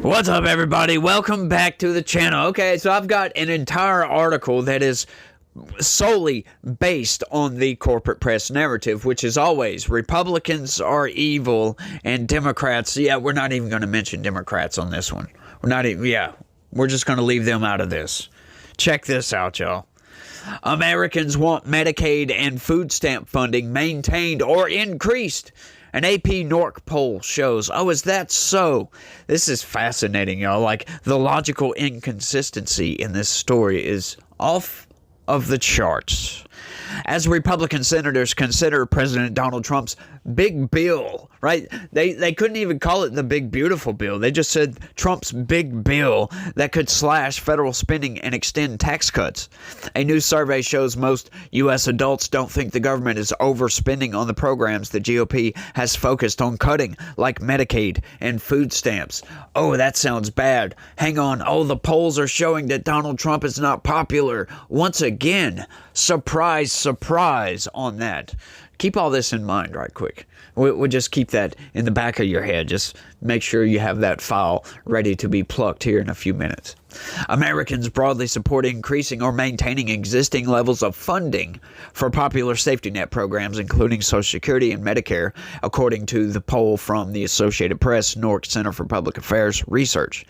What's up, everybody? Welcome back to the channel. Okay, so I've got an entire article that is solely based on the corporate press narrative, which is always Republicans are evil and Democrats. Yeah, we're not even going to mention Democrats on this one. We're just going to leave them out of this. Check this out, y'all. Americans want Medicaid and food stamp funding maintained or increased. An AP NORC poll shows. Oh, is that so? This is fascinating, y'all. Like, the logical inconsistency in this story is off of the charts. As Republican senators consider President Donald Trump's big bill, right? They couldn't even call it the big beautiful bill. They just said Trump's big bill that could slash federal spending and extend tax cuts. A new survey shows most U.S. adults don't think the government is overspending on the programs the GOP has focused on cutting, like Medicaid and food stamps. Oh, that sounds bad. Hang on. Oh, the polls are showing that Donald Trump is not popular. Once again, surprise, surprise on that. Keep all this in mind right quick. We'll just keep that in the back of your head. Just make sure you have that file ready to be plucked here in a few minutes. Americans broadly support increasing or maintaining existing levels of funding for popular safety net programs, including Social Security and Medicare, according to the poll from the Associated Press NORC Center for Public Affairs Research.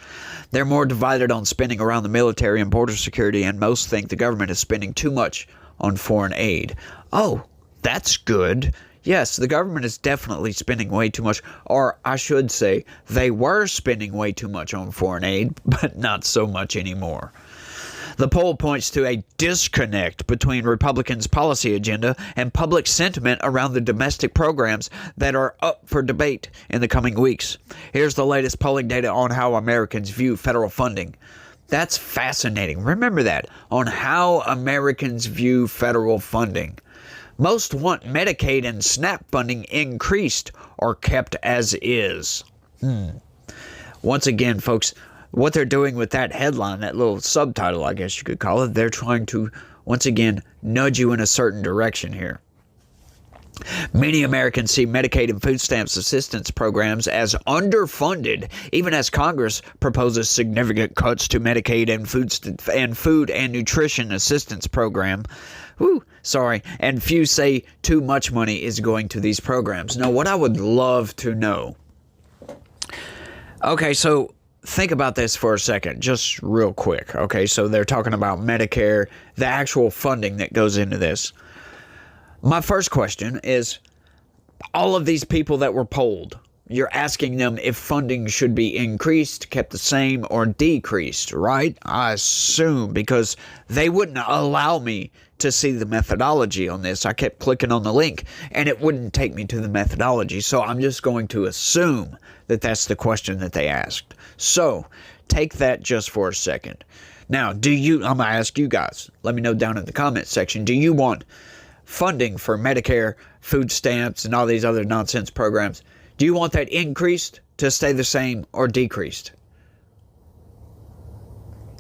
They're more divided on spending around the military and border security, and most think the government is spending too much on foreign aid. Oh, that's good. Yes, the government is definitely spending way too much, or I should say, they were spending way too much on foreign aid, but not so much anymore. The poll points to a disconnect between Republicans' policy agenda and public sentiment around the domestic programs that are up for debate in the coming weeks. Here's the latest polling data on how Americans view federal funding. That's fascinating. Remember that, on how Americans view federal funding. Most want Medicaid and SNAP funding increased or kept as is. Once again, folks, what they're doing with that headline, that little subtitle, I guess you could call it, they're trying to, once again, nudge you in a certain direction here. Many Americans see Medicaid and food stamps assistance programs as underfunded, even as Congress proposes significant cuts to Medicaid and food and nutrition assistance program. And few say too much money is going to these programs. Now, what I would love to know. Okay, so think about this for a second, just real quick. Okay, so they're talking about Medicare, the actual funding that goes into this. My first question is, all of these people that were polled, you're asking them if funding should be increased, kept the same, or decreased, right? I assume, because they wouldn't allow me to see the methodology on this. I kept clicking on the link, and it wouldn't take me to the methodology. So I'm just going to assume that that's the question that they asked. So take that just for a second. Now, I'm going to ask you guys, let me know down in the comment section, do you want funding for Medicare, food stamps, and all these other nonsense programs? Do you want that increased, to stay the same, or decreased?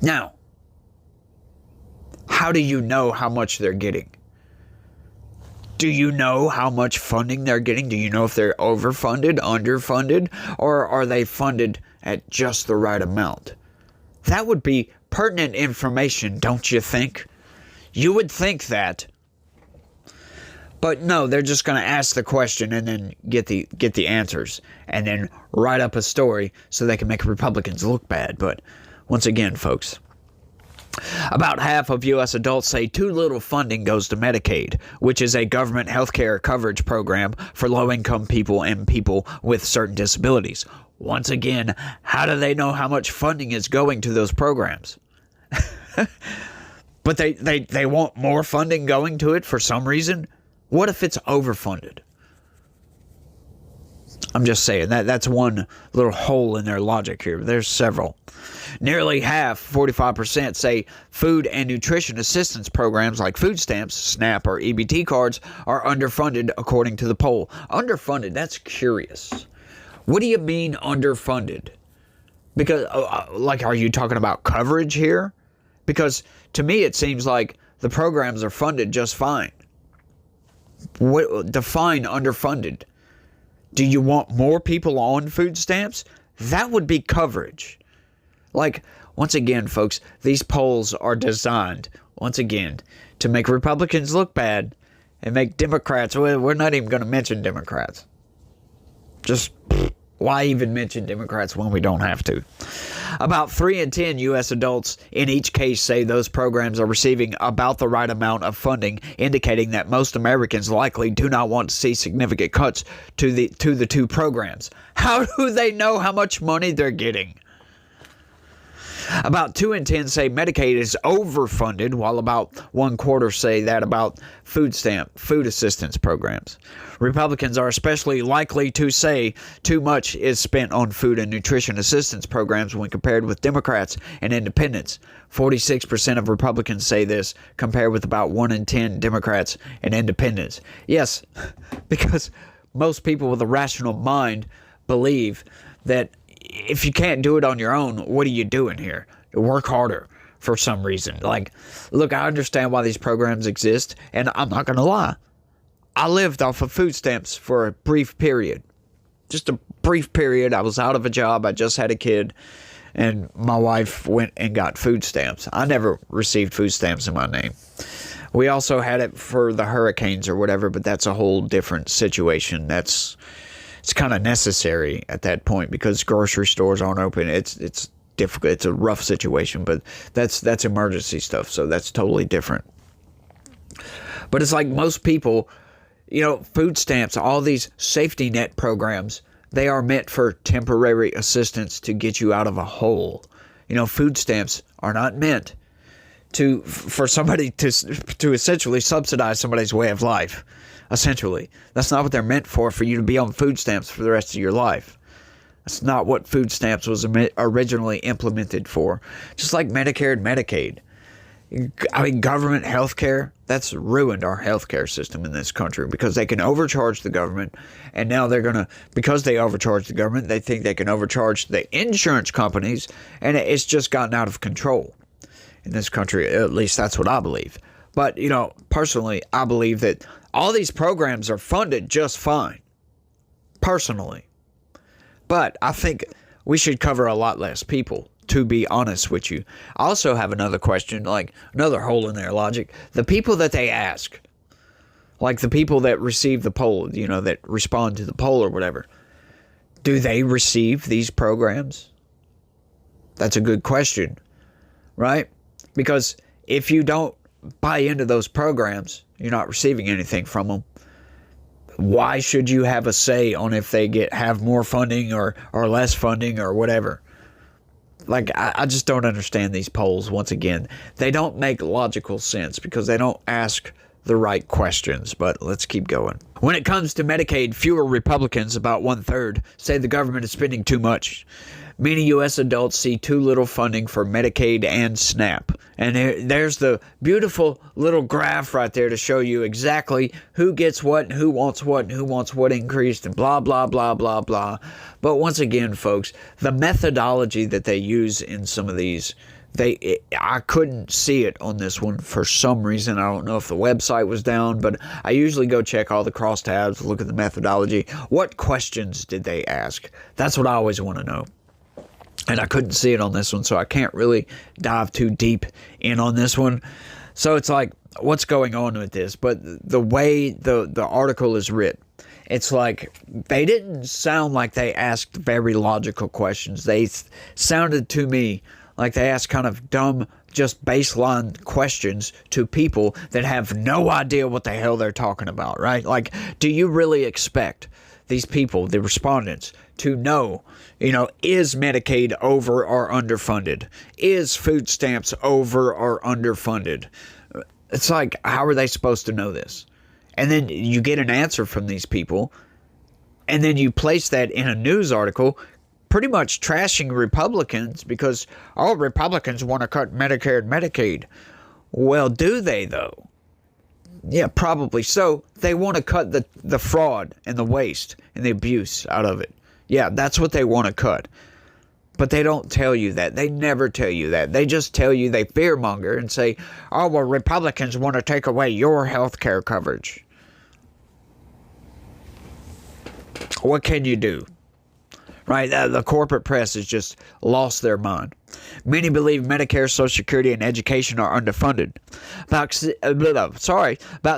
Now, how do you know how much they're getting? Do you know how much funding they're getting? Do you know if they're overfunded, underfunded, or are they funded at just the right amount? That would be pertinent information, don't you think? You would think that. But no, they're just going to ask the question and then get the answers and then write up a story so they can make Republicans look bad. But once again, folks, about half of U.S. adults say too little funding goes to Medicaid, which is a government health care coverage program for low-income people and people with certain disabilities. Once again, how do they know how much funding is going to those programs? But they want more funding going to it for some reason? What if it's overfunded? I'm just saying, that's one little hole in their logic here. There's several. Nearly half, 45%, say food and nutrition assistance programs like food stamps, SNAP, or EBT cards are underfunded, according to the poll. Underfunded, that's curious. What do you mean underfunded? Because, are you talking about coverage here? Because to me, it seems like the programs are funded just fine. Define underfunded. Do you want more people on food stamps? That would be coverage. Like, once again, folks, these polls are designed, once again, to make Republicans look bad and make Democrats, well, we're not even going to mention Democrats. Just, why even mention Democrats when we don't have to? About 3 in 10 U.S. adults in each case say those programs are receiving about the right amount of funding, indicating that most Americans likely do not want to see significant cuts to the two programs. How do they know how much money they're getting? About 2 in 10 say Medicaid is overfunded, while about 1/4 say that about food assistance programs. Republicans are especially likely to say too much is spent on food and nutrition assistance programs when compared with Democrats and independents. 46% of Republicans say this, compared with about 1 in 10 Democrats and independents. Yes, because most people with a rational mind believe that if you can't do it on your own, what are you doing here? Work harder for some reason. Like, look, I understand why these programs exist, and I'm not going to lie. I lived off of food stamps for a brief period. Just a brief period. I was out of a job. I just had a kid, and my wife went and got food stamps. I never received food stamps in my name. We also had it for the hurricanes or whatever, but that's a whole different situation. It's kind of necessary at that point because grocery stores aren't open. It's difficult. It's a rough situation, but that's emergency stuff, so that's totally different. But it's like most people, food stamps, all these safety net programs, they are meant for temporary assistance to get you out of a hole. Food stamps are not meant for somebody to essentially subsidize somebody's way of life. Essentially, that's not what they're meant for you to be on food stamps for the rest of your life. That's not what food stamps was originally implemented for. Just like Medicare and Medicaid. I mean, government health care, that's ruined our health care system in this country because they can overcharge the government, and now because they overcharge the government, they think they can overcharge the insurance companies, and it's just gotten out of control in this country. At least that's what I believe. But, personally, I believe that all these programs are funded just fine, personally. But I think we should cover a lot less people, to be honest with you. I also have another question, like another hole in their logic. The people that they ask, like the people that receive the poll, that respond to the poll or whatever, do they receive these programs? That's a good question, right? Because if you don't buy into those programs, you're not receiving anything from them. Why should you have a say on if they have more funding or less funding or whatever? Like, I just don't understand these polls. Once again, they don't make logical sense because they don't ask the right questions. But let's keep going. When it comes to Medicaid, fewer Republicans, about 1/3, say the government is spending too much. Many U.S. adults see too little funding for Medicaid and SNAP. And there's the beautiful little graph right there to show you exactly who gets what and who wants what increased and blah, blah, blah, blah, blah. But once again, folks, the methodology that they use in some of these, I couldn't see it on this one for some reason. I don't know if the website was down, but I usually go check all the crosstabs, look at the methodology. What questions did they ask? That's what I always want to know. And I couldn't see it on this one, so I can't really dive too deep in on this one. So it's like, what's going on with this? But the way the article is written, it's like they didn't sound like they asked very logical questions. They sounded to me like they asked kind of dumb, just baseline questions to people that have no idea what the hell they're talking about, right? Like, do you really expect these people, the respondents, to know, is Medicaid over or underfunded? Is food stamps over or underfunded? It's like, how are they supposed to know this? And then you get an answer from these people, and then you place that in a news article, pretty much trashing Republicans because all Republicans want to cut Medicare and Medicaid. Well, do they, though? Yeah, probably so. They want to cut the fraud and the waste and the abuse out of it. Yeah, that's what they want to cut. But they don't tell you that. They never tell you that. They just tell you, they fearmonger and say, oh, well, Republicans want to take away your health care coverage. What can you do? right? The corporate press has just lost their mind. Many believe Medicare, Social Security, and education are underfunded. About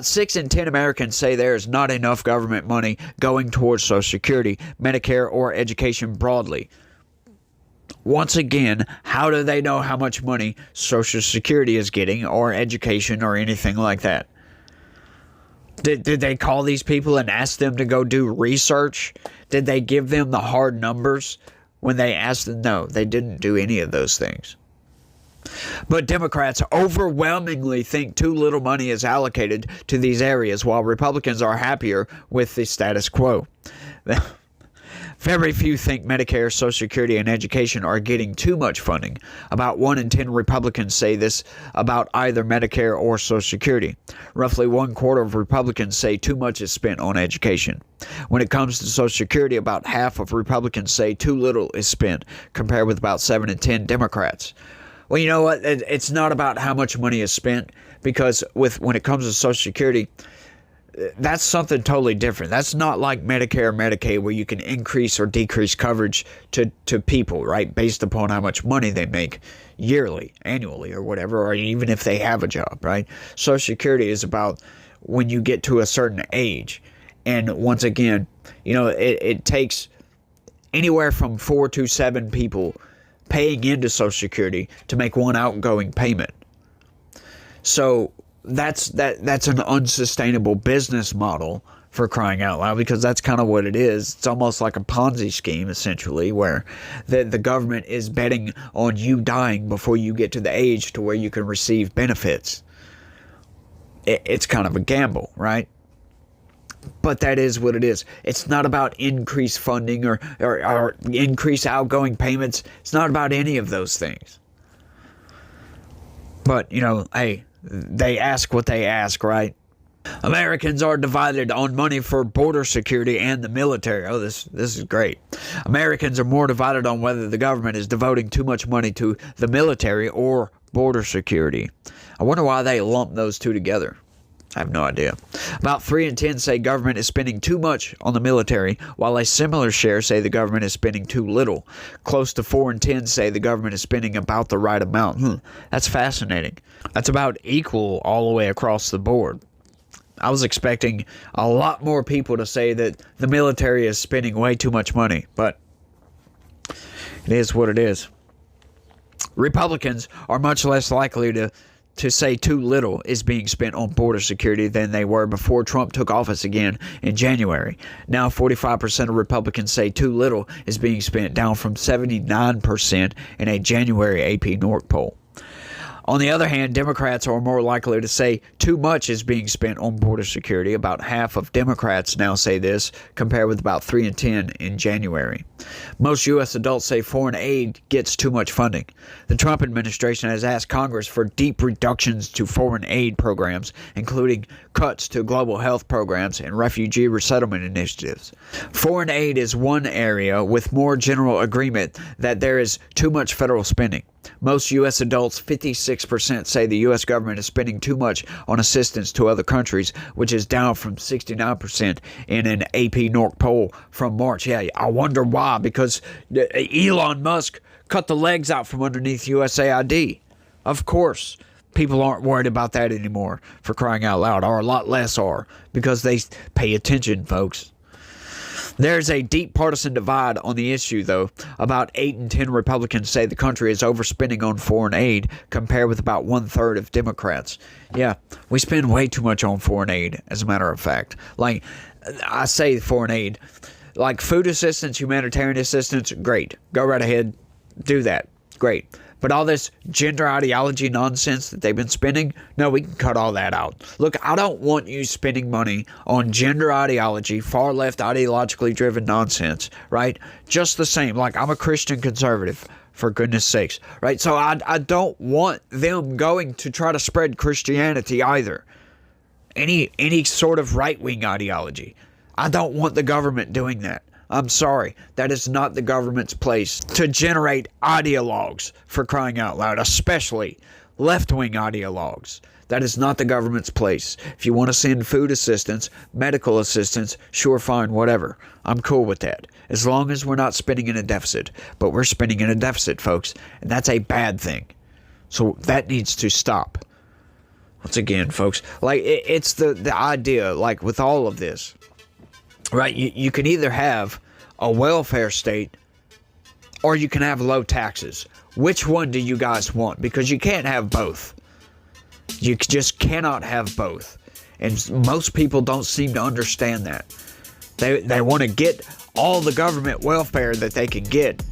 6 in 10 Americans say there is not enough government money going towards Social Security, Medicare, or education broadly. Once again, how do they know how much money Social Security is getting, or education, or anything like that? Did they call these people and ask them to go do research? Did they give them the hard numbers when they asked them? No, they didn't do any of those things. But Democrats overwhelmingly think too little money is allocated to these areas, while Republicans are happier with the status quo. Very few think Medicare, Social Security, and education are getting too much funding. About 1 in 10 Republicans say this about either Medicare or Social Security. Roughly 1/4 of Republicans say too much is spent on education. When it comes to Social Security, about half of Republicans say too little is spent, compared with about 7 in 10 Democrats. Well, you know what? It's not about how much money is spent, because when it comes to Social Security, that's something totally different. That's not like Medicare or Medicaid, where you can increase or decrease coverage to people, right, based upon how much money they make yearly, annually, or whatever, or even if they have a job, right? Social Security is about when you get to a certain age. And once again, it takes anywhere from 4 to 7 people paying into Social Security to make one outgoing payment. So that's an unsustainable business model, for crying out loud, because that's kind of what it is. It's almost like a Ponzi scheme, essentially, where the government is betting on you dying before you get to the age to where you can receive benefits. It's kind of a gamble, right? But that is what it is. It's not about increased funding or increased outgoing payments. It's not about any of those things. But, hey, they ask what they ask, right? Americans are divided on money for border security and the military. Oh, this is great. Americans are more divided on whether the government is devoting too much money to the military or border security. I wonder why they lump those two together. I have no idea. About 3 in 10 say government is spending too much on the military, while a similar share say the government is spending too little. Close to 4 in 10 say the government is spending about the right amount. That's fascinating. That's about equal all the way across the board. I was expecting a lot more people to say that the military is spending way too much money, but it is what it is. Republicans are much less likely to say too little is being spent on border security than they were before Trump took office again in January. Now 45% of Republicans say too little is being spent, down from 79% in a January AP North poll. On the other hand, Democrats are more likely to say too much is being spent on border security. About half of Democrats now say this, compared with about 3 in 10 in January. Most U.S. adults say foreign aid gets too much funding. The Trump administration has asked Congress for deep reductions to foreign aid programs, including cuts to global health programs and refugee resettlement initiatives. Foreign aid is one area with more general agreement that there is too much federal spending. Most U.S. adults, 56%, say the U.S. government is spending too much on assistance to other countries, which is down from 69% in an AP North poll from March. Yeah, I wonder why, because Elon Musk cut the legs out from underneath USAID. Of course, people aren't worried about that anymore, for crying out loud, or a lot less are, because they pay attention, folks. There's a deep partisan divide on the issue, though. About 8 in 10 Republicans say the country is overspending on foreign aid, compared with about 1/3 of Democrats. Yeah, we spend way too much on foreign aid, as a matter of fact. Like, I say foreign aid, like food assistance, humanitarian assistance, great. Go right ahead, do that, great. But all this gender ideology nonsense that they've been spending, no, we can cut all that out. Look, I don't want you spending money on gender ideology, far left ideologically driven nonsense, right? Just the same, like I'm a Christian conservative, for goodness sakes, right? So I don't want them going to try to spread Christianity either. Any sort of right-wing ideology. I don't want the government doing that. I'm sorry, that is not the government's place to generate ideologues, for crying out loud, especially left-wing ideologues. That is not the government's place. If you want to send food assistance, medical assistance, sure, fine, whatever. I'm cool with that. As long as we're not spending in a deficit. But we're spending in a deficit, folks. And that's a bad thing. So that needs to stop. Once again, folks, like it's the idea, like with all of this, right? You can either have a welfare state or you can have low taxes. Which one do you guys want? Because you can't have both. You just cannot have both. And most people don't seem to understand that. They want to get all the government welfare that they can get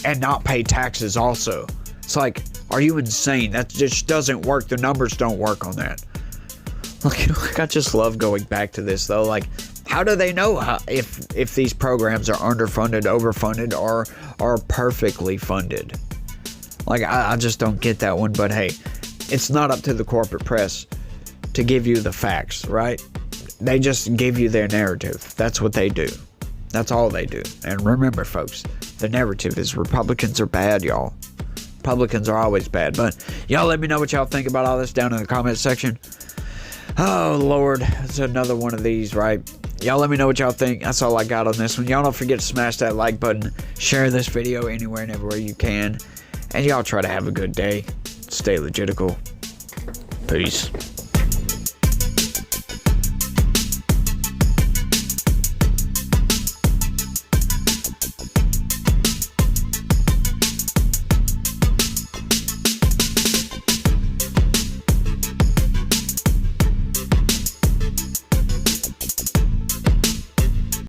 and not pay taxes also. It's like, are you insane? That just doesn't work. The numbers don't work on that. Look, I just love going back to this though. Like, how do they know if these programs are underfunded, overfunded, or are perfectly funded? Like, I just don't get that one. But hey, it's not up to the corporate press to give you the facts, right? They just give you their narrative. That's what they do. That's all they do. And remember, folks, the narrative is Republicans are bad, y'all. Republicans are always bad. But y'all let me know what y'all think about all this down in the comment section. Oh, Lord. It's another one of these, right? Y'all let me know what y'all think. That's all I got on this one. Y'all don't forget to smash that like button. Share this video anywhere and everywhere you can. And y'all try to have a good day. Stay legitical. Peace.